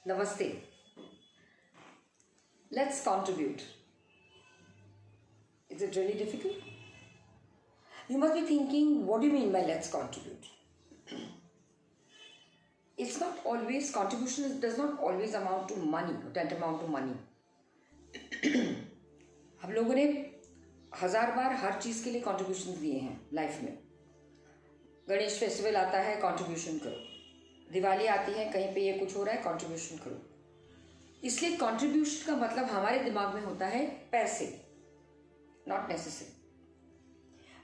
Namaste. Let's contribute. Is it really difficult? You must be thinking, what do you mean by let's contribute? It's not always, contribution does not always amount to money, tantamount to money. हम लोगों ने 1000 बार हर चीज़ के लिए contribution दिए हैं life में. Ganesh festival आता है, कॉन्ट्रीब्यूशन करो. दिवाली आती है, कहीं पे ये कुछ हो रहा है, कॉन्ट्रीब्यूशन करो. इसलिए कॉन्ट्रीब्यूशन का मतलब हमारे दिमाग में होता है पैसे, not necessary.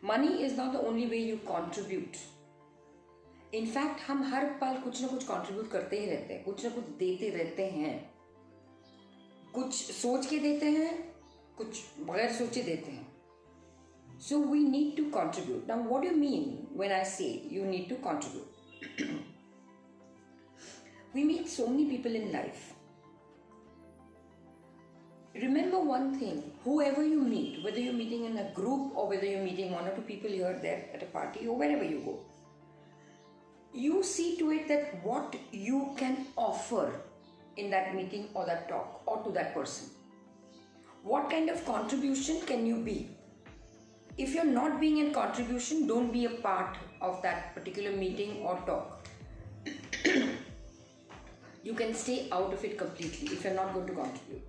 Money is not the only way you contribute. In fact हम हर पल कुछ ना कुछ कॉन्ट्रीब्यूट करते ही रहते हैं, कुछ ना कुछ देते रहते हैं. कुछ सोच के देते हैं, कुछ बगैर सोचे देते हैं. So we need to contribute. Now what do you mean when I say you need to contribute? We meet so many people in life. Remember one thing, whoever you meet, whether you're meeting in a group or whether you're meeting one or two people here, there at a party or wherever you go, you see to it that what you can offer in that meeting or that talk or to that person. What kind of contribution can you be? If you're not being in contribution, don't be a part of that particular meeting or talk. You can stay out of it completely if you're not going to contribute.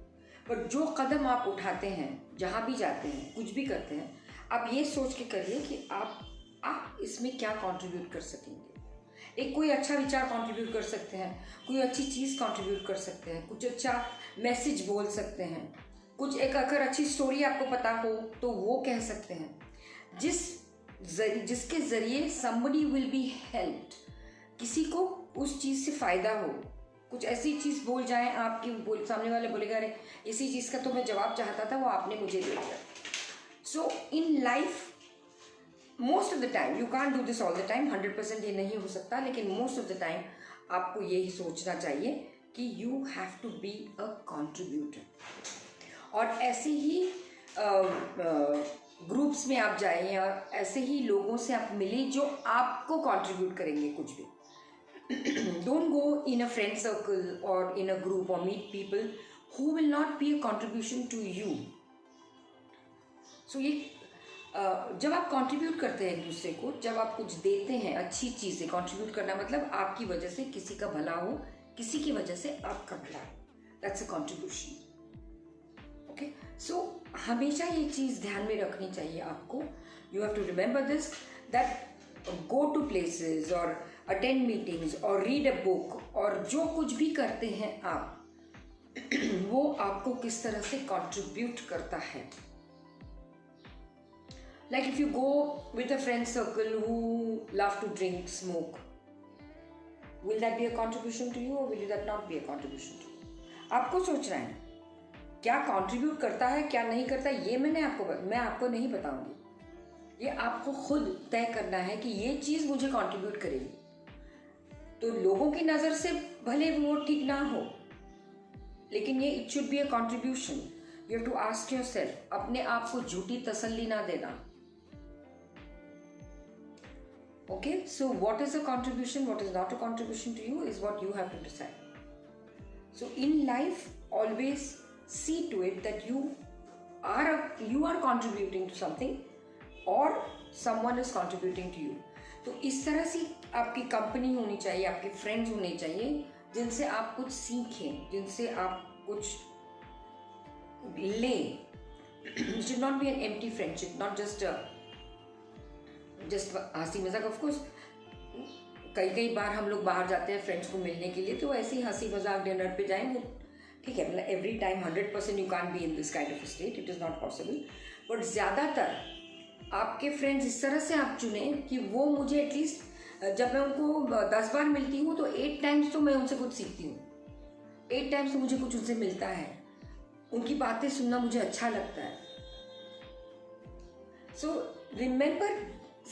But जो कदम आप उठाते हैं, जहाँ भी जाते हैं, कुछ भी करते हैं, आप ये सोच के करिए कि आप इसमें क्या कंट्रीब्यूट कर सकेंगे. एक कोई अच्छा विचार कंट्रीब्यूट कर सकते हैं, कोई अच्छी चीज़ कंट्रीब्यूट कर सकते हैं, कुछ अच्छा मैसेज बोल सकते हैं, कुछ एक अगर अच्छी स्टोरी आपको पता हो तो वो कह सकते हैं, जिसके ज़रिए somebody will be helped. किसी को उस चीज़ से फ़ायदा हो. कुछ ऐसी चीज़ बोल जाए आपकी, सामने वाले बोलेगा अरे इसी चीज़ का तो मैं जवाब चाहता था, वो आपने मुझे दे दिया. So in life most of the time, you can't do this all the time, 100% ये नहीं हो सकता, लेकिन मोस्ट ऑफ द टाइम आपको यही सोचना चाहिए कि you have to be a contributor. और ऐसे ही ग्रुप्स में आप जाइए और ऐसे ही लोगों से आप मिलिए जो आपको कंट्रीब्यूट करेंगे कुछ भी. Don't go in a friend circle or in a group or meet people who will not be a contribution to you. So ये जब आप कंट्रीब्यूट करते हैं एक दूसरे को, जब आप कुछ देते हैं अच्छी चीज़ें, कंट्रीब्यूट करना मतलब आपकी वजह से किसी का भला हो, किसी की वजह से आपका भला हो. That's a contribution. Okay, so हमेशा ये चीज़ ध्यान में रखनी चाहिए आपको. You have to remember this, that go to places or attend meetings or read a book और जो कुछ भी करते हैं आप वो आपको किस तरह से contribute करता है. Like if you go with a friend circle who love to drink, smoke, will that be a contribution to you or will that not be a contribution to you? आपको सोचना है क्या कंट्रीब्यूट करता है क्या नहीं करता. ये मैं आपको नहीं बताऊंगी. ये आपको खुद तय करना है कि ये चीज़ मुझे कंट्रीब्यूट करेगी. तो लोगों की नज़र से भले वो ठीक ना हो, लेकिन ये it should be a contribution. You have to ask yourself, अपने आप को झूठी तसल्ली ना देना. Okay, so what is a contribution, what is not a contribution to you is what you have to decide. So in life always see to it that you are contributing to something or someone is contributing to you. तो इस तरह से आपकी company होनी चाहिए, आपके friends होने चाहिए जिनसे आप कुछ सीखें, जिनसे आप कुछ लें. It should not be an empty friendship, not just हंसी मजाक. ऑफ कोर्स कई बार हम लोग बाहर जाते हैं फ्रेंड्स को मिलने के लिए, तो ऐसे ही हंसी मजाक डिनर पे जाएंगे, ठीक है. मतलब every time 100% you can't be in this kind of state, it is not possible. But ज़्यादातर आपके फ्रेंड्स इस तरह से आप चुने कि वो मुझे एटलीस्ट जब मैं उनको 10 बार मिलती हूँ तो 8 टाइम्स तो मैं उनसे कुछ सीखती हूँ, 8 टाइम्स तो मुझे कुछ उनसे मिलता है, उनकी बातें सुनना मुझे अच्छा लगता है. So remember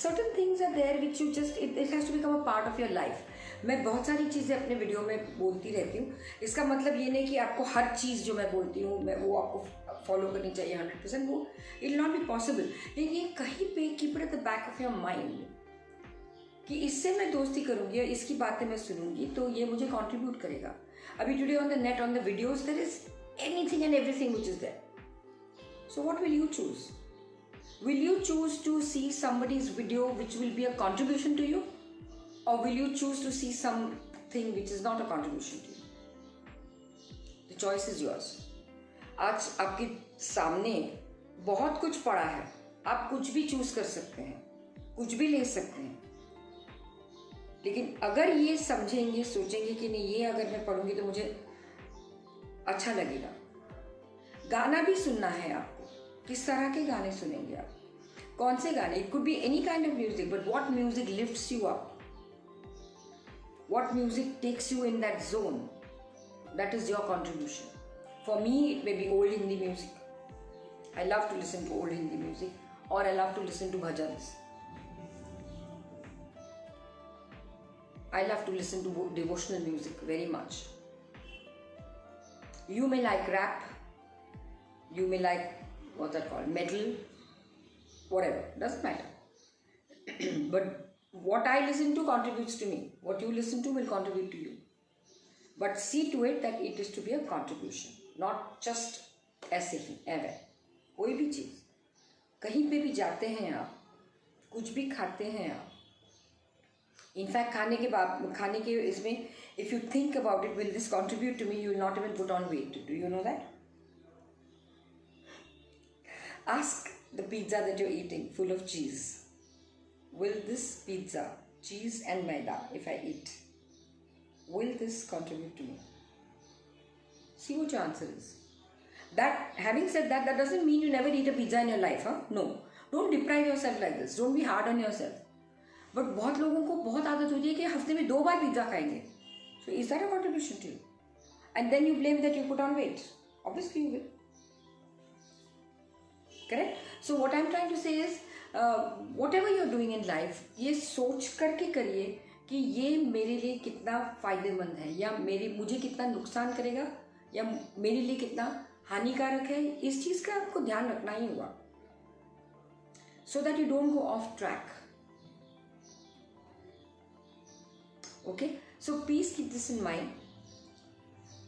certain things are there which you just it has to become a part of your life. मैं बहुत सारी चीज़ें अपने वीडियो में बोलती रहती हूँ. इसका मतलब ये नहीं कि आपको हर चीज़ जो मैं बोलती हूँ मैं वो आपको फॉलो करनी चाहिए 100%. वो it will not be possible. लेकिन ये कहीं पे keep it at the back of your mind कि इससे मैं दोस्ती करूँगी और इसकी बातें मैं सुनूंगी तो ये मुझे कंट्रीब्यूट करेगा. अभी today on the net, on the videos, there is anything and everything which is there. So what will you choose? Will you choose to see somebody's video which will be a contribution to you? Or will you choose to see something which is not a contribution to you? The choice is yours. आज आपके सामने बहुत कुछ पड़ा है, आप कुछ भी चूज कर सकते हैं, कुछ भी ले सकते हैं, लेकिन अगर ये समझेंगे, सोचेंगे कि नहीं ये अगर मैं पढ़ूंगी तो मुझे अच्छा लगेगा। गाना भी सुनना है आपको, किस तरह के गाने सुनेंगे आप, कौन से गाने? It could be any kind of music, but what music lifts you up, what music takes you in that zone, that is your contribution. For me, it may be old Hindi music. I love to listen to old Hindi music, or I love to listen to bhajans. I love to listen to devotional music very much. You may like rap, you may like what's that called, metal, whatever, doesn't matter. But what I listen to contributes to me. What you listen to will contribute to you. But see to it that it is to be a contribution, not just ऐसे ही ever. कोई भी चीज़, कहीं पे भी जाते हैं आप, कुछ भी खाते हैं आप, इनफैक्ट खाने के इसमें if you think about it, will this contribute to me? You will not even put on weight. Do you know that? Ask the pizza that you're eating, full of cheese. Will this pizza, cheese and maida, if I eat, will this contribute to me? See what your answer is. That, having said that, that doesn't mean you never eat a pizza in your life, huh? No. Don't deprive yourself like this. Don't be hard on yourself. But बहुत लोगों को बहुत आदत होती है कि हफ्ते में 2 बार पिज्जा खाएंगे. So is that a contribution to you? And then you blame that you put on weight. Obviously you will. Correct? So what I'm trying to say is, whatever you're doing in life, ये सोच करके करिए कि ये मेरे लिए कितना फ़ायदेमंद है, या मुझे कितना नुकसान करेगा, या मेरे लिए कितना हानिकारक है. इस चीज़ का आपको ध्यान रखना ही होगा, so that you don't go off track. Okay? So please keep this in mind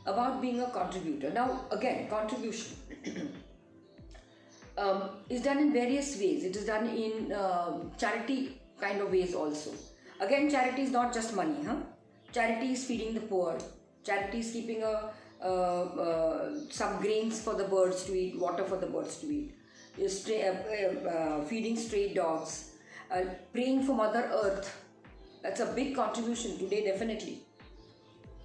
about being a contributor. Now again, contribution is done in various ways. It is done in charity kind of ways also. Again, charity is not just money, huh? Charity is feeding the poor. Charity is keeping some grains for the birds to eat, water for the birds to eat, feeding stray dogs, praying for Mother Earth. That's a big contribution today, definitely.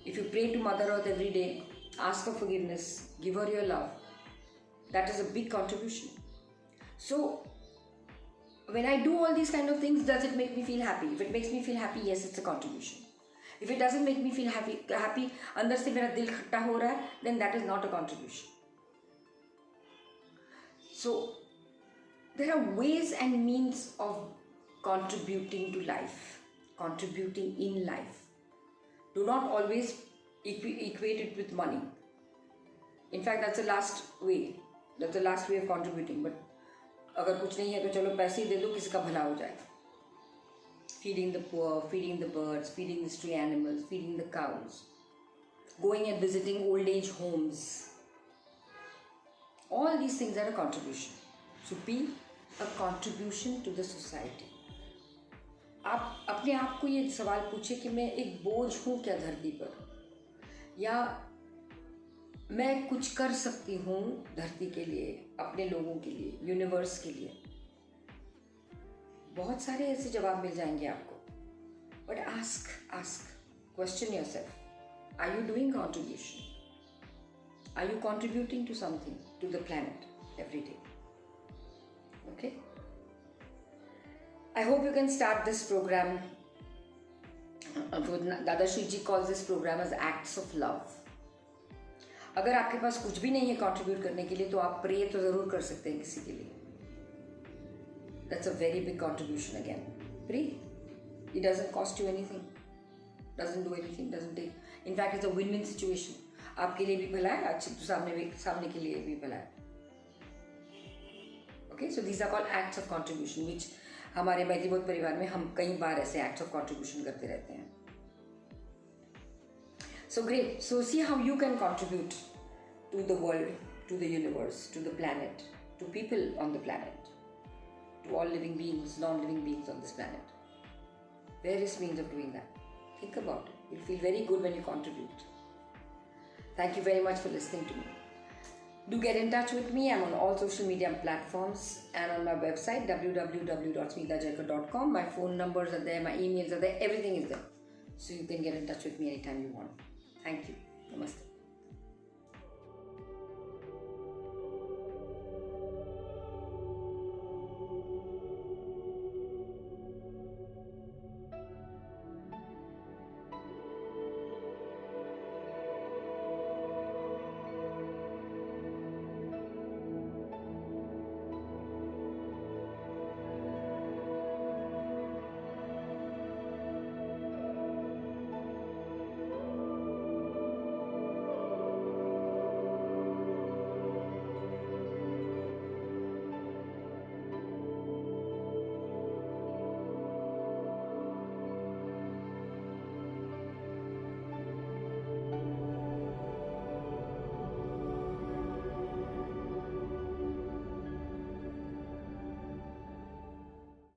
If you pray to Mother Earth every day, ask for forgiveness, give her your love, that is a big contribution. So when I do all these kind of things, does it make me feel happy? If it makes me feel happy, yes, it's a contribution. If it doesn't make me feel happy, अंदर से मेरा दिल खट्टा हो रहा है, then that is not a contribution. So there are ways and means of contributing to life, contributing in life. Do not always equate it with money. In fact, that's the last way. That's the last way of contributing. But अगर कुछ नहीं है तो चलो पैसे ही दे दो, किसी का भला हो जाए. Feeding the poor, feeding the birds, feeding the stray animals, feeding the cows, going and visiting old age homes. All these things are a contribution. So be a contribution to the society. आप अपने आप को ये सवाल पूछिए कि मैं एक बोझ हूँ क्या धरती पर, या मैं कुछ कर सकती हूँ धरती के लिए, अपने लोगों के लिए, यूनिवर्स के लिए. बहुत सारे ऐसे जवाब मिल जाएंगे आपको. But ask, question yourself. Are you doing contribution? Are you contributing to something, to the planet every day? Okay? I hope you can start this program. Dadashri ji calls this program as acts of love. अगर आपके पास कुछ भी नहीं है contribute करने के लिए, तो आप प्रे तो ज़रूर कर सकते हैं किसी के लिए. That's a very big contribution again. Pray. It doesn't cost you anything. Doesn't do anything. Doesn't take. In fact, it's a win-win situation. आपके लिए भी भला है, अच्छे तो सामने के लिए भी भला है. Okay, so these are called acts of contribution, which हमारे मैत्री बोध परिवार में हम कई बार ऐसे acts of contribution करते रहते हैं. So great. So see how you can contribute to the world, to the universe, to the planet, to people on the planet, to all living beings, non-living beings on this planet. Various means of doing that. Think about it. You'll feel very good when you contribute. Thank you very much for listening to me. Do get in touch with me. I'm on all social media platforms and on my website www.smitajaikar.com. My phone numbers are there, my emails are there, everything is there. So you can get in touch with me anytime you want. Thank you. Namaste.